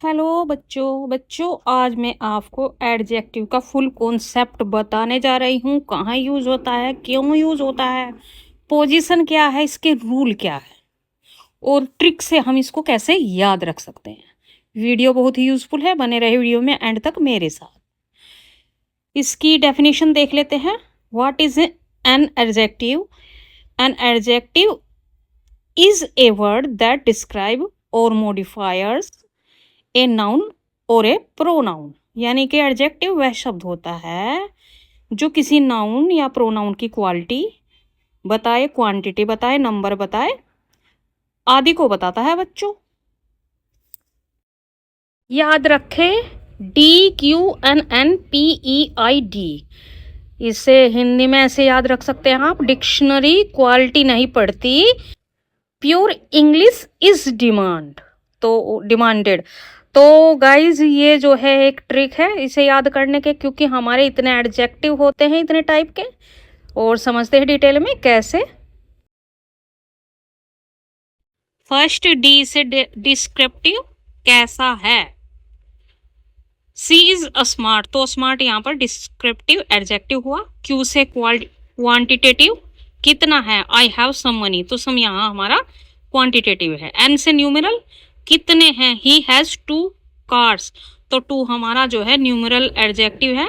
Hello बच्चों बच्चों आज मैं आपको एडजेक्टिव का फुल कॉन्सेप्ट बताने जा रही हूँ। कहाँ यूज होता है, क्यों यूज होता है, पोजीशन क्या है, इसके रूल क्या है और ट्रिक से हम इसको कैसे याद रख सकते हैं। वीडियो बहुत ही यूजफुल है, बने रहे वीडियो में एंड तक मेरे साथ। इसकी डेफिनेशन देख लेते हैं। What is an adjective? An adjective is a word that describe और मॉडिफायर्स ए नाउन और ए प्रोनाउन। यानी कि एडजेक्टिव वह शब्द होता है जो किसी नाउन या प्रोनाउन की क्वालिटी बताए, क्वांटिटी बताए, नंबर बताए, आदि को बताता है। बच्चों याद रखें, DQNNPEID। इसे हिंदी में ऐसे याद रख सकते हैं आप, डिक्शनरी क्वालिटी नहीं पढ़ती, प्योर इंग्लिश इज डिमांड, तो डिमांडेड। तो गाइज ये जो है एक ट्रिक है इसे याद करने के, क्योंकि हमारे इतने एडजेक्टिव होते हैं इतने टाइप के। और समझते हैं डिटेल में कैसे। फर्स्ट डी से डिस्क्रिप्टिव, कैसा है। सी इज स्मार्ट, तो स्मार्ट यहाँ पर डिस्क्रिप्टिव एडजेक्टिव हुआ। क्यू से क्वांटिटेटिव, कितना है। आई हैव सम मनी, तो सम यहाँ हमारा क्वांटिटेटिव है। एन से न्यूमेरल, कितने हैं। ही हैज 2 कार्स, तो 2 हमारा जो है न्यूमेरल एडजेक्टिव है।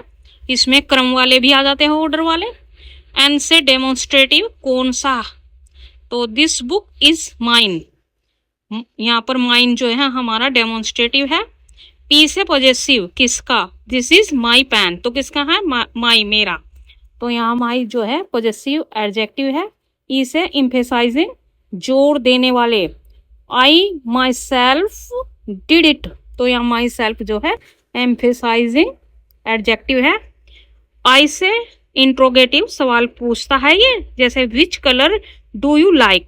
इसमें क्रम वाले भी आ जाते हैं, ऑर्डर वाले। एन से डेमोन्स्ट्रेटिव, कौन सा, तो दिस बुक इज माइन, यहाँ पर माइन जो है हमारा डेमोन्स्ट्रेटिव है। पी से पॉजेसिव, किसका, दिस इज माई पेन, तो किसका है, माई, मेरा, तो यहाँ माई जो है पॉजेसिव एडजेक्टिव है। ई से इम्फेसाइजिंग, जोर देने वाले। आई माई सेल्फ डिड इट, तो यहाँ माई सेल्फ जो है एम्फेसाइजिंग एडजेक्टिव है। आई से इंट्रोगेटिव, सवाल पूछता है ये, जैसे which colour do you like,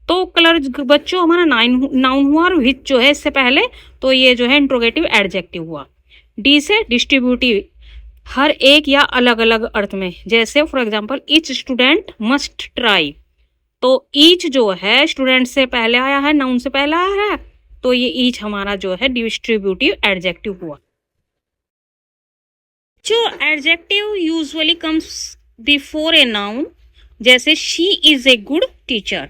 तो कलर बच्चों हमारा नाउन हुआ और विच जो है इससे पहले, तो ये जो है इंट्रोगेटिव एडजेक्टिव हुआ। डी से डिस्ट्रीब्यूटिव, हर एक या अलग अलग अर्थ में, जैसे for example each student must try, तो ईच जो है स्टूडेंट से पहले आया है, नाउन से पहले आया है, तो ये ईच हमारा जो है डिस्ट्रीब्यूटिव एडजेक्टिव हुआ। जो adjective usually comes before a noun, जैसे she is a good teacher,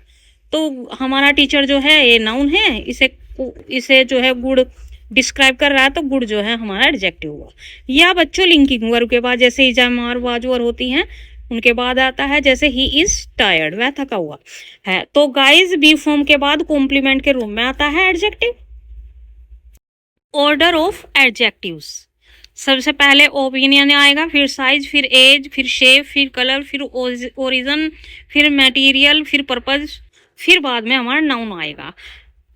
तो हमारा टीचर जो है ये नाउन है, इसे जो है गुड डिस्क्राइब कर रहा है, तो गुड जो है हमारा एडजेक्टिव हुआ। या बच्चों लिंकिंग वर्ब के बाद जैसे इजामार वाजवर होती हैं उनके बाद आता है, जैसे ही इज टायर्ड, वह थका हुआ है। तो गाइज बी फॉर्म के बाद कॉम्प्लीमेंट के रूम में आता है एडजेक्टिव। ऑर्डर ऑफ एडजेक्टिव्स, सबसे पहले ओपिनियन आएगा, फिर साइज, फिर एज, फिर शेप, फिर कलर, फिर ओरिजिन, फिर मटेरियल, फिर पर्पज, फिर बाद में हमारा नाउन आएगा।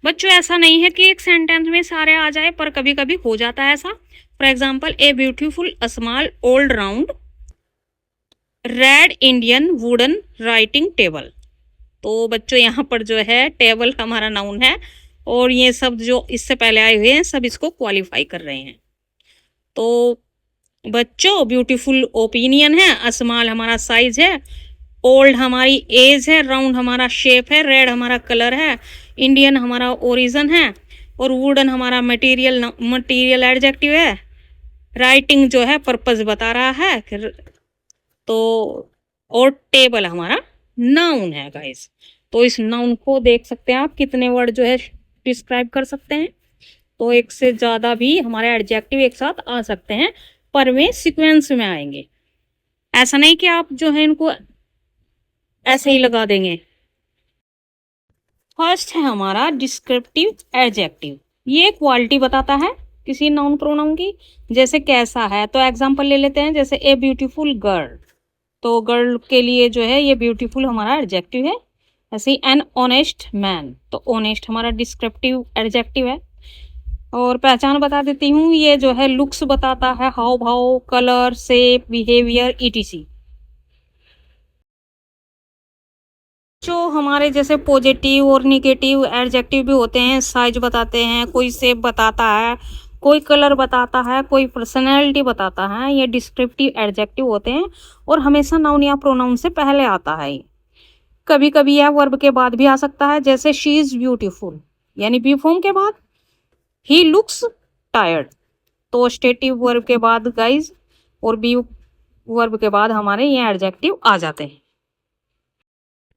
बच्चों ऐसा नहीं है कि एक सेंटेंस में सारे आ जाए, पर कभी कभी हो जाता है ऐसा। For example, a beautiful small old round red Indian wooden writing table, तो बच्चों यहाँ पर जो है टेबल हमारा नाउन है, और ये सब जो इससे पहले आए हुए हैं सब इसको क्वालिफाई कर रहे हैं। तो बच्चों ब्यूटीफुल ओपिनियन है, स्मॉल हमारा साइज है, ओल्ड हमारी एज है, राउंड हमारा शेप है, रेड हमारा कलर है, इंडियन हमारा ओरिजिन है, और वुडन हमारा मटेरियल एडजेक्टिव है, राइटिंग जो है पर्पस बता रहा है, तो और टेबल हमारा नाउन है गाइस। तो इस नाउन को देख सकते हैं आप, कितने वर्ड जो है डिस्क्राइब कर सकते हैं, तो एक से ज्यादा भी हमारे एडजेक्टिव एक साथ आ सकते हैं, पर वे सीक्वेंस में आएंगे। ऐसा नहीं कि आप जो है इनको ऐसे ही लगा देंगे। फर्स्ट है हमारा डिस्क्रिप्टिव एडजेक्टिव, ये क्वालिटी बताता है किसी नाउन प्रोनाउन की, जैसे कैसा है, तो एग्जांपल ले लेते हैं, जैसे ए ब्यूटीफुल गर्ल, तो गर्ल के लिए जो है ये ब्यूटीफुल हमारा एडजेक्टिव है। ऐसे ही एन ऑनेस्ट मैन, तो ऑनेस्ट हमारा डिस्क्रिप्टिव एडजेक्टिव है। और पहचान बता देती हूँ, ये जो है लुक्स बताता है, हाव भाव, कलर, शेप, बिहेवियर, ईटीसी। जो हमारे जैसे पॉजिटिव और निगेटिव एडजेक्टिव भी होते हैं, साइज बताते हैं, कोई शेप बताता है, कोई कलर बताता है, कोई पर्सनैलिटी बताता है, ये डिस्क्रिप्टिव एडजेक्टिव होते हैं, और हमेशा नाउन या प्रोनाउन से पहले आता है। कभी कभी यह वर्ब के बाद भी आ सकता है, जैसे शी इज ब्यूटीफुल, यानी बी फॉर्म के बाद। He looks tired. तो स्टेटिव वर्ब के बाद गाइज और बी वर्ब के बाद हमारे ये एडजेक्टिव आ जाते हैं।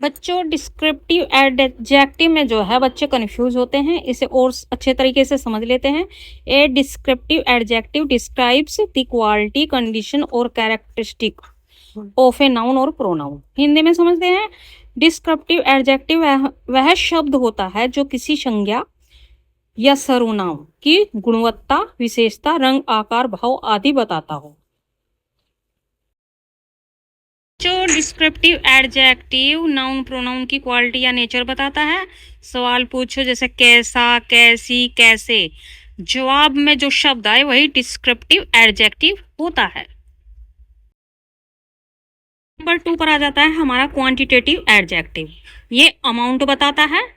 बच्चों डिस्क्रिप्टिव एडजेक्टिव में जो है बच्चे कंफ्यूज होते हैं, इसे और अच्छे तरीके से समझ लेते हैं। A descriptive adjective describes the quality, condition और कैरेक्टरिस्टिक ऑफ ए नाउन और प्रोनाउन। हिंदी में समझते हैं, डिस्क्रिप्टिव एडजेक्टिव वह शब्द होता है जो किसी संज्ञा या सर्वनाम की गुणवत्ता, विशेषता, रंग, आकार, भाव आदि बताता हो। जो डिस्क्रिप्टिव एडजेक्टिव नाउन प्रोनाउन की क्वालिटी या नेचर बताता है। सवाल पूछो जैसे कैसा, कैसी, कैसे, जवाब में जो शब्द आए वही डिस्क्रिप्टिव एडजेक्टिव होता है। नंबर 2 पर आ जाता है हमारा क्वांटिटेटिव एडजेक्टिव। ये अमाउंट बताता है,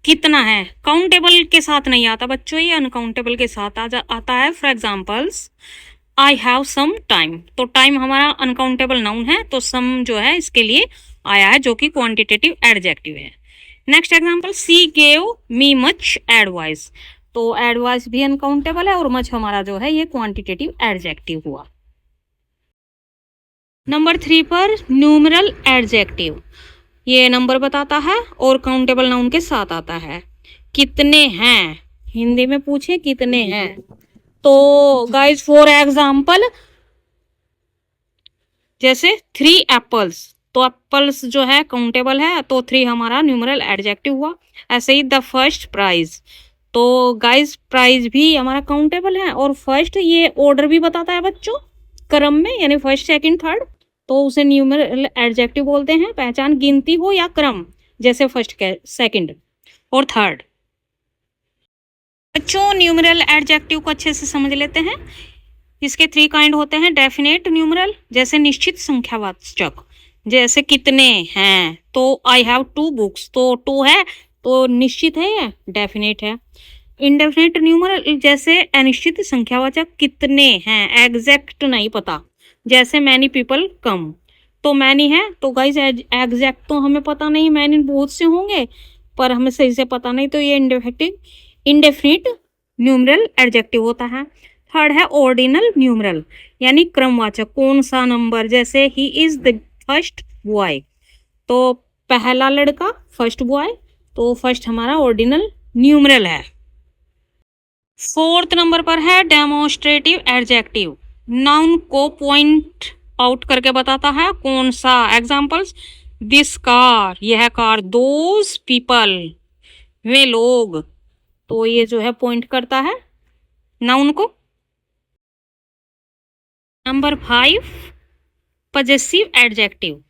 कितना है। काउंटेबल के साथ नहीं आता बच्चों, ये अनकाउंटेबल के साथ आता है। For examples, I have some time, तो टाइम हमारा अनकाउंटेबल नाउन है, तो सम जो है इसके लिए आया है जो कि क्वांटिटेटिव एडजेक्टिव है। नेक्स्ट एग्जांपल, सी गेव मी मच एडवाइस, तो एडवाइस भी अनकाउंटेबल है और मच हमारा जो है ये क्वांटिटेटिव एडजेक्टिव हुआ। नंबर 3 पर न्यूमरल एडजेक्टिव, ये नंबर बताता है और काउंटेबल नाउन के साथ आता है। कितने हैं, हिंदी में पूछे कितने हैं, तो गाइज फॉर एग्जाम्पल जैसे 3 एप्पल्स, तो एप्पल्स जो है काउंटेबल है, तो 3 हमारा न्यूमरल एडजेक्टिव हुआ। ऐसे ही द फर्स्ट प्राइज, तो गाइज प्राइज भी हमारा काउंटेबल है और फर्स्ट ये ऑर्डर भी बताता है बच्चों, क्रम में, यानी फर्स्ट, सेकंड, थर्ड, तो उसे न्यूमरल एडजेक्टिव बोलते हैं। पहचान, गिनती हो या क्रम, जैसे फर्स्ट, सेकंड और थर्ड। बच्चों न्यूमरल एडजेक्टिव को अच्छे से समझ लेते हैं। इसके 3 काइंड होते हैं। डेफिनेट न्यूमरल, जैसे निश्चित संख्यावाचक, जैसे कितने हैं, तो आई हैव 2 बुक्स, तो 2 है तो निश्चित है या डेफिनेट है। इंडेफिनेट न्यूमरल, जैसे अनिश्चित संख्यावाचक, कितने हैं, एग्जैक्ट नहीं पता, जैसे मैनी पीपल कम, तो मैनी है, तो गाइस एग्जैक्ट तो हमें पता नहीं, मैनी बहुत से होंगे पर हमें सही से पता नहीं, तो ये इंडेफिनिट न्यूमरल एडजेक्टिव होता है। थर्ड है ऑर्डिनल न्यूमरल, यानी क्रमवाचक, कौन सा नंबर, जैसे he is the first boy, तो पहला लड़का, फर्स्ट बॉय, तो फर्स्ट हमारा ऑर्डिनल न्यूमरल है। 4th नंबर पर है डेमोन्स्ट्रेटिव एडजेक्टिव, नाउन को पॉइंट आउट करके बताता है, कौन सा। एग्जांपल्स, दिस कार, यह कार, दोज पीपल, वे लोग, तो ये जो है पॉइंट करता है नाउन को। नंबर 5 पजेसिव एडजेक्टिव,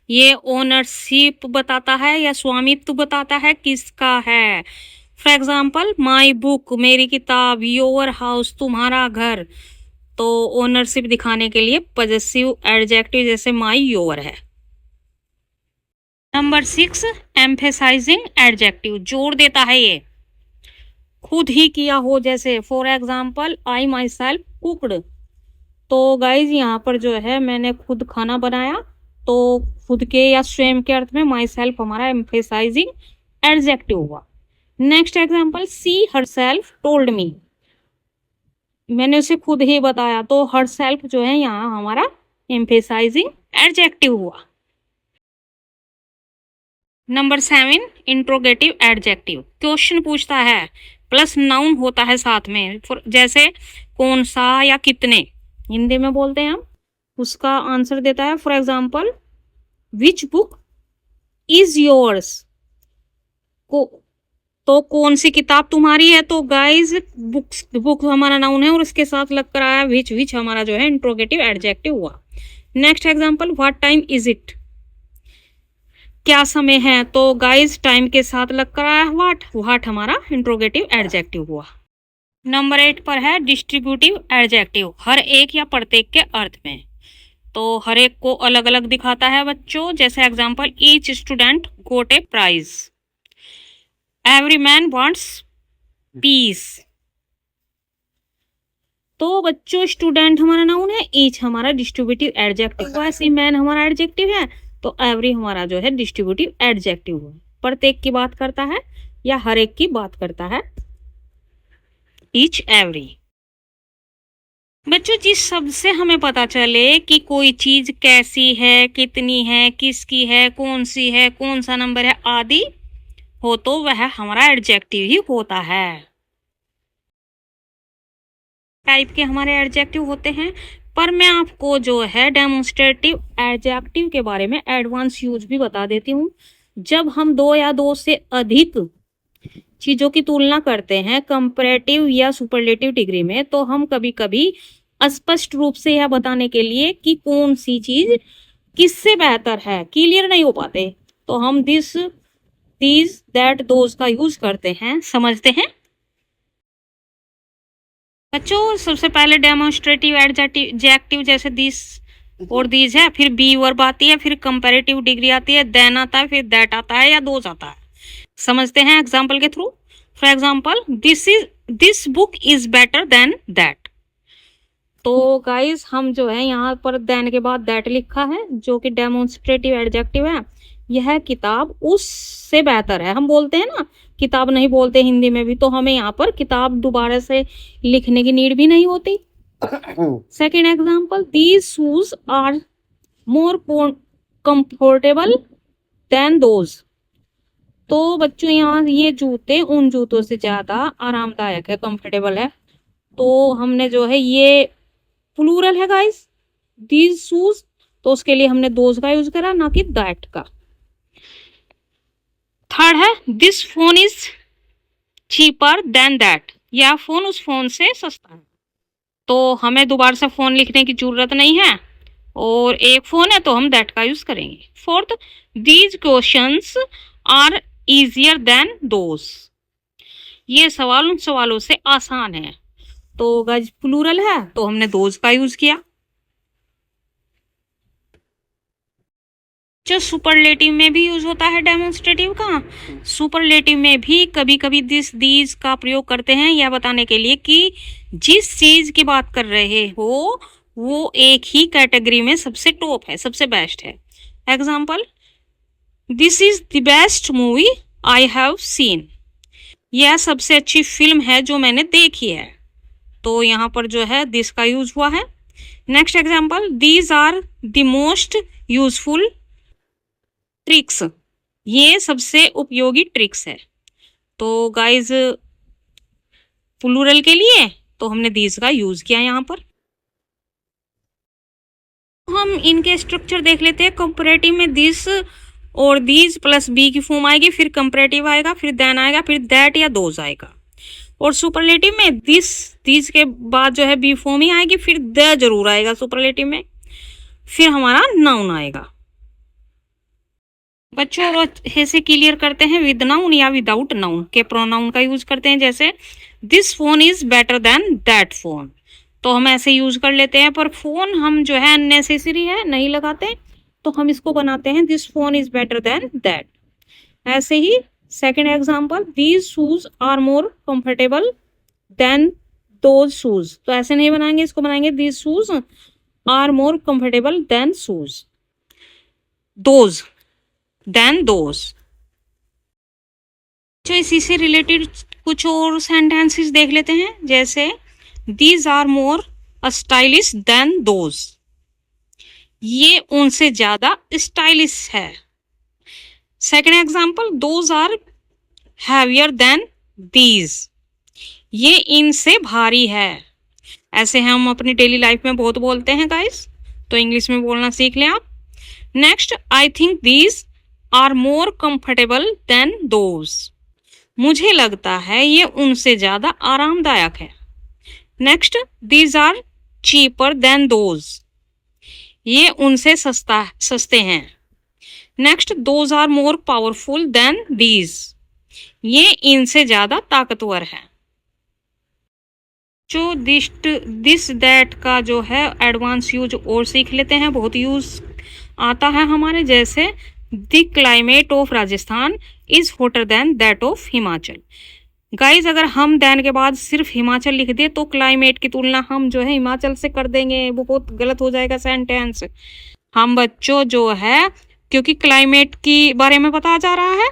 ये ओनरशिप बताता है या स्वामित्व बताता है, किसका है। फॉर एग्जाम्पल, माई बुक, मेरी किताब, योर हाउस, तुम्हारा घर, तो ओनरशिप दिखाने के लिए पजेसिव एडजेक्टिव जैसे माई, योर है। नंबर 6 एम्फेसाइजिंग एडजेक्टिव, जोर देता है ये, खुद ही किया हो, जैसे for example I my self cooked, तो गाइज यहाँ पर जो है मैंने खुद खाना बनाया, तो खुद के या स्वयं के अर्थ में माई सेल्फ हमारा एम्फेसाइजिंग एडजेक्टिव हुआ। नेक्स्ट एग्जाम्पल, सी हर सेल्फ टोल्ड मी, मैंने उसे खुद ही बताया, तो हर सेल्फ जो है यहाँ हमारा एम्फेसाइजिंग एडजेक्टिव हुआ। नंबर 7 इंट्रोगेटिव एडजेक्टिव, क्वेश्चन पूछता है प्लस नाउन होता है साथ में, जैसे कौन सा या कितने, हिंदी में बोलते हैं हम, उसका आंसर देता है। For example, which book is yours, तो कौन सी किताब तुम्हारी है, तो गाइज बुक हमारा नाउन है और इसके साथ लग कर आया विच हमारा जो है इंट्रोगेटिव एडजेक्टिव हुआ। Next example, what time is it, क्या समय है, तो गाइज टाइम के साथ लग कर आया व्हाट हमारा इंट्रोगेटिव एडजेक्टिव हुआ। नंबर 8 पर है डिस्ट्रीब्यूटिव एडजेक्टिव, हर एक या प्रत्येक के अर्थ में, तो हर एक को अलग अलग दिखाता है बच्चों। जैसे example, each student got a prize, every man wants peace, तो बच्चों स्टूडेंट हमारा नाउन है, ईच हमारा डिस्ट्रीब्यूटिव एडजेक्टिव, वैसे मैन हमारा एडजेक्टिव है, तो एवरी हमारा जो है डिस्ट्रीब्यूटिव एडजेक्टिव हुआ, प्रत्येक की बात करता है या हर एक की बात करता है। Each every. बच्चों जिस शब्द से हमें पता चले कि कोई चीज कैसी है, कितनी है, किसकी है, कौन सी है, कौन सा नंबर है आदि हो, तो वह हमारा एडजेक्टिव ही होता है। टाइप के हमारे एडजेक्टिव होते हैं, पर मैं आपको जो है डेमोन्स्ट्रेटिव एडजेक्टिव के बारे में एडवांस यूज भी बता देती हूँ। जब हम दो या दो से अधिक चीजों की तुलना करते हैं कंपैरेटिव या सुपरलेटिव डिग्री में, तो हम कभी कभी स्पष्ट रूप से यह बताने के लिए कि कौन सी चीज किससे बेहतर है क्लियर नहीं हो पाते, तो हम दिस, दीज, दैट, दोज का यूज करते हैं। समझते हैं बच्चों? सबसे पहले डेमोन्स्ट्रेटिव एडजेक्टिव जैसे दिस और दीज है, फिर बी वर्ब आती है, फिर कंपैरेटिव डिग्री आती है, देन आता है, फिर दैट आता है या दोज आता है। समझते हैं एग्जाम्पल के through. For example, this book is better than that. तो गाइस हम जो है यहाँ पर देन के बाद दैट लिखा है जो कि डेमोन्स्ट्रेटिव एडजेक्टिव है। यह किताब उससे बेहतर है। हम बोलते हैं ना, किताब नहीं बोलते हिंदी में भी, तो हमें यहाँ पर किताब दोबारा से लिखने की नीड भी नहीं होती। Second example, these shoes are more comfortable than those. तो बच्चों यहाँ ये जूते उन जूतों से ज्यादा आरामदायक है, कंफर्टेबल है। तो हमने जो है ये प्लूरल है गाइस, दीज शूज, तो उसके लिए हमने दोज का यूज करा, ना कि दैट का। थर्ड है, this phone is cheaper than that. यह फोन उस फोन से सस्ता है। तो हमें दोबारा से फोन लिखने की जरूरत नहीं है, और एक फोन है तो हम दैट का यूज करेंगे। Fourth, these questions are easier than those. ये सवाल उन सवालों से आसान है। तो गाइस प्लूरल है तो हमने दोज का यूज किया। जो सुपरलेटिव में भी यूज होता है डेमोन्स्ट्रेटिव का। सुपरलेटिव में भी कभी कभी दिस दीज का प्रयोग करते हैं यह बताने के लिए कि जिस चीज की बात कर रहे हो वो एक ही कैटेगरी में सबसे टॉप है, सबसे बेस्ट है। Example, this is the best movie I have seen. यह सबसे अच्छी फिल्म है जो मैंने देखी है। तो यहाँ पर जो है दिस का यूज हुआ है। Next example, these are the most useful tricks. ये सबसे उपयोगी ट्रिक्स है। तो गाइज प्लूरल के लिए तो हमने दीज का यूज किया यहाँ पर। हम इनके स्ट्रक्चर देख लेते हैं। कंपैरेटिव में दिस और दीज प्लस बी की फॉर्म आएगी, फिर कंपैरेटिव आएगा, फिर देन आएगा, फिर दैट या दोज आएगा। और सुपरलेटिव में दिस दीज के बाद जो है बी फॉर्म ही आएगी, फिर द जरूर आएगा सुपरलेटिव में, फिर हमारा नाउन आएगा। बच्चों और ऐसे क्लियर करते हैं विद नाउन या विदाउट नाउन के प्रोनाउन का यूज करते हैं। जैसे this phone is better than that phone, तो हम ऐसे यूज कर लेते हैं। पर फोन हम जो है अननेसेसरी है, नहीं लगाते, तो हम इसको बनाते हैं this phone is better than that. ऐसे ही second example, these shoes are more comfortable than those shoes. तो ऐसे नहीं बनाएंगे, इसको बनाएंगे these shoes are more comfortable than shoes, those than those. तो इसी से रिलेटेड कुछ और सेंटेंसेस देख लेते हैं। जैसे these are more stylish than those. ये उनसे ज्यादा स्टाइलिश है। Second example, those are heavier than these. ये इनसे भारी है। ऐसे हम अपनी डेली लाइफ में बहुत बोलते हैं गाइस, तो इंग्लिश में बोलना सीख लें आप। Next, I think these are more comfortable than those. मुझे लगता है ये उनसे ज्यादा आरामदायक है। Next, these are cheaper than those. ये उनसे सस्ते हैं। Next, those are more powerful than these. ये इनसे ज्यादा ताकतवर है। जो दिस दैट का जो है एडवांस यूज और सीख लेते हैं, बहुत यूज आता है हमारे। जैसे the climate of Rajasthan is hotter than that of Himachal. Guys अगर हम देन के बाद सिर्फ हिमाचल लिख दे तो क्लाइमेट की तुलना हम जो है हिमाचल से कर देंगे, बहुत गलत हो जाएगा सेंटेंस। हम बच्चों जो है क्योंकि क्लाइमेट की बारे में बताया जा रहा है,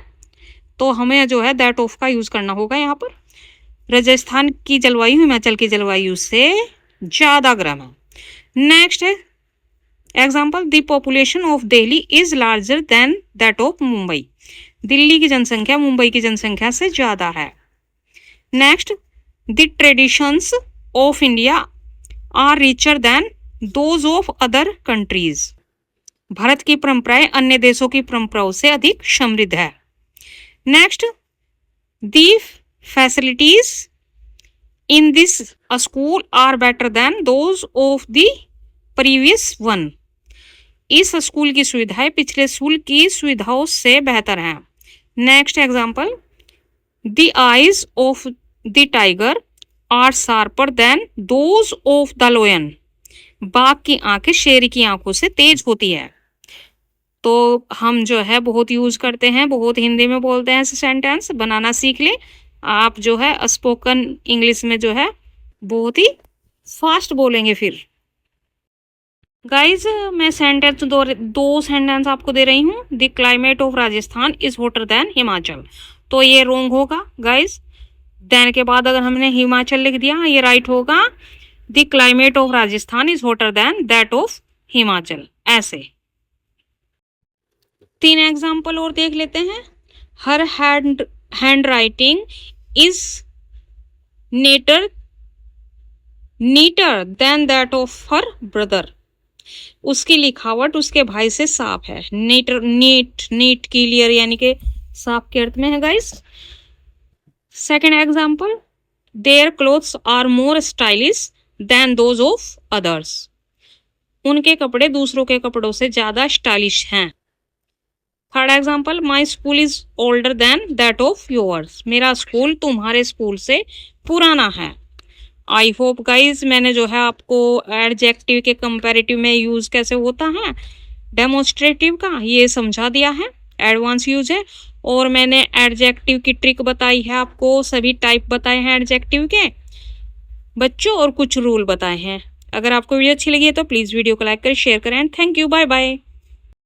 तो हमें जो है दैट ऑफ का यूज करना होगा यहाँ पर। राजस्थान की जलवायु हिमाचल की जलवायु से ज्यादा गर्म है। नेक्स्ट है example, the population of Delhi is larger than that of Mumbai. Delhi की जनसंख्या मुंबई की जनसंख्या से ज्यादा है। Next, the traditions of India are richer than those of other countries. Bharat की परंपराएं अन्य देशों की परंपराओं से अधिक समृद्ध है। Next, the facilities in this school are better than those of the previous one. इस स्कूल की सुविधाएं पिछले स्कूल की सुविधाओं से बेहतर हैं। Next example, the eyes of the tiger are sharper than those of the lion. बाघ की आंखें शेर की आंखों से तेज होती है। तो हम जो है बहुत यूज करते हैं, बहुत हिंदी में बोलते हैं सेंटेंस, बनाना सीख ले। आप जो है स्पोकन इंग्लिश में जो है बहुत ही फास्ट बोलेंगे। फिर गाइज मैं सेंटेंस दो सेंटेंस आपको दे रही हूँ। The climate of Rajasthan is hotter then Himachal, तो ये रॉन्ग होगा गाइज। देन के बाद अगर हमने हिमाचल लिख दिया, ये राइट होगा। The climate of Rajasthan is hotter than that of Himachal. ऐसे 3 एग्जाम्पल और देख लेते हैं। Her handwriting is neater than that of her brother. उसकी लिखावट उसके भाई से साफ है। नीट क्लियर यानी कि साफ के अर्थ में है guys. Second example, their clothes are more stylish than those of others. उनके कपड़े दूसरों के कपड़ों से ज्यादा स्टाइलिश हैं। Third example, my school is older than that of yours. मेरा स्कूल तुम्हारे स्कूल से पुराना है। आई होप गाइज मैंने जो है आपको एडजेक्टिव के कंपैरेटिव में यूज कैसे होता है डेमोन्स्ट्रेटिव का ये समझा दिया है। एडवांस यूज है। और मैंने एडजेक्टिव की ट्रिक बताई है आपको, सभी टाइप बताए हैं एडजेक्टिव के बच्चों, और कुछ रूल बताए हैं। अगर आपको वीडियो अच्छी लगी है तो प्लीज वीडियो को लाइक करें, शेयर करें। Thank you, bye bye.